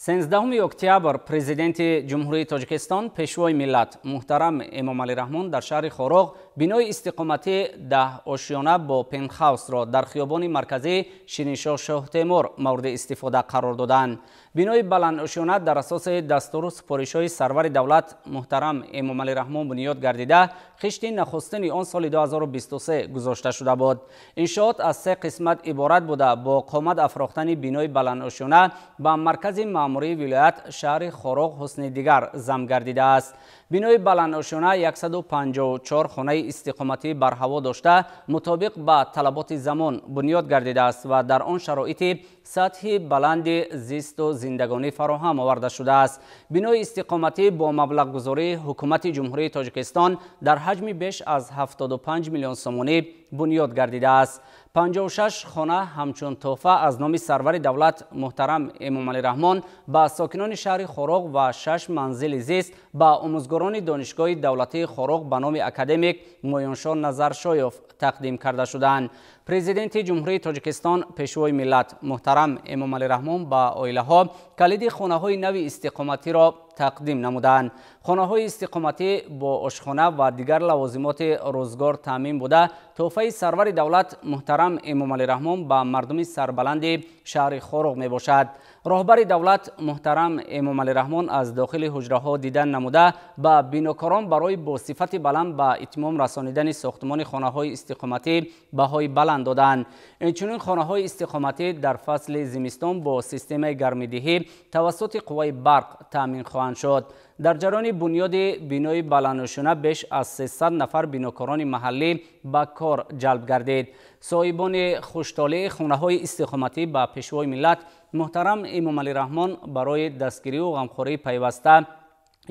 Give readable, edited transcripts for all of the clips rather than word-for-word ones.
13 октябр президенти ҷумҳурии Тоҷикистон пешвои миллат муҳтарам Эмомалӣ Раҳмон дар шаҳри Хорог бинои истиқоматӣ 10 ошёна бо пентхаусро дар хиёбони марказии Шириншоҳ Шоҳ Темур мавриди истифода қарор доданд. бинои баландошёна дар асоси дастуру супоришҳои сарвари давлат муҳтарам Эмомалӣ Раҳмон бунёд гардида хишти нахустини он соли 2023 гузошта шуда буд. иншоот аз 3 қисмат иборат буда бо қомат афрохтани бинои баландошёна ба маркази маъмурии вилоят шаҳри Хорог ҳусни дигар зам гардидааст. бинои баландошёна 154 хонаи истиқоматӣ бар ҳаво дошта мутобиқ ба талаботи замон бунёд гардидааст ва дар он шароити сатҳи баланди зисту зиндагонӣ фароҳам оварда шудааст. бинои истиқоматӣ бо маблағгузории ҳукумати ҷумҳурии Тоҷикистон дар ҳаҷми беш аз 75 миллион сомонӣ бунёд гардидааст. 56 хона ҳамчун тӯҳфа аз номи сарвари давлат муҳтарам Эмомалӣ Раҳмон ба сокинони шаҳри Хорог ва 6 манзили зист ба омӯзгорони донишгоҳи давлатии Хорог ба номи академик Моёншоҳ Назаршоев тақдим карда шуданд. президенти ҷумҳурии Тоҷикистон пешвои миллат муҳтарам Эмомалӣ Раҳмон ба оилаҳо калиди хонаҳои нави истиқоматиро тақдим намуданд. хонаҳои истиқоматӣ бо ошхона ва дигар лавозимоти рӯзгор таъмин буда тӯҳфаи сарвари давлат муҳтарам Эмомалӣ Раҳмон ба мардуми сарбаланди шаҳри Хорог мебошад. роҳбари давлат муҳтарам Эмомалӣ Раҳмон аз дохили ҳуҷраҳо дидан намуда ба бинокорон барои бо сифати баланд ба итмом расонидани сохтмони хонаҳои истиқоматӣ баҳои баланд доданд. инчунин хонаҳои истиқоматӣ дар фасли зимистон бо системаи гармидиҳӣ тавассути қувваи барқ таъмин хоҳанд шуд. дар ҷарони бунёди бинои баландошона беш аз 300 нафар бинокорони маҳаллӣ ба кор ҷалб гардид. соҳибони хуштолии хонаҳои истиқоматӣ ба пешвои миллат муҳтарам Эмомалӣ Раҳмон барои дастгирию ғамхории пайваста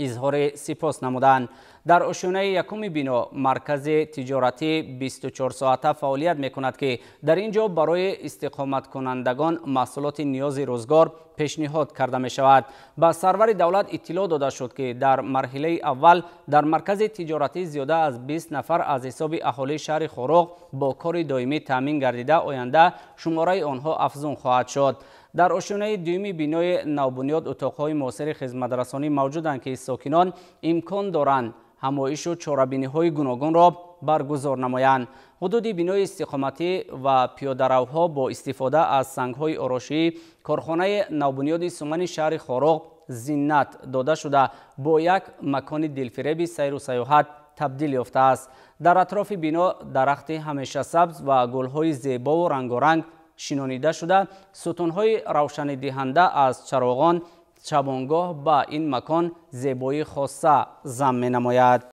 изҳори сипос намуданд. дар ошёнаи якуми бино маркази тиҷоратӣ 24 соата фаъолият мекунад ки дар ин ҷо барои истиқоматкунандагон маҳсулоти ниёзи рӯзгор пешниҳод карда мешавад. ба сарвари давлат иттилоъ дода шуд ки дар марҳилаи аввал дар маркази тиҷоратӣ зиёда аз 20 нафар аз ҳисоби аҳолии шаҳри Хорог бо кори доимӣ таъмин гардида оянда шумораи онҳо афзун хоҳад шуд. дар ошёнаи дуюми бинои навбунёд утоқҳои муосири хизматрасонӣ мавҷуданд ки сокинон имкон доранд ҳамоишу чорабиниҳои гуногунро баргузор намоянд. ҳудуди бинои истиқоматӣ ва пиёдаравҳо бо истифода аз сангҳои орошии корхонаи навбунёди сумани шаҳри Хорог зиннат дода шуда бо як макони дилфиреби сайру саёҳат табдил ёфтааст. дар атрофи бино дарахти ҳамешасабз ва гулҳои зебову рангоранг шинонида шуда сутунҳои равшанидиҳанда аз чароғон шабонгоҳ ба ин макон зебоии хоса зам менамояд.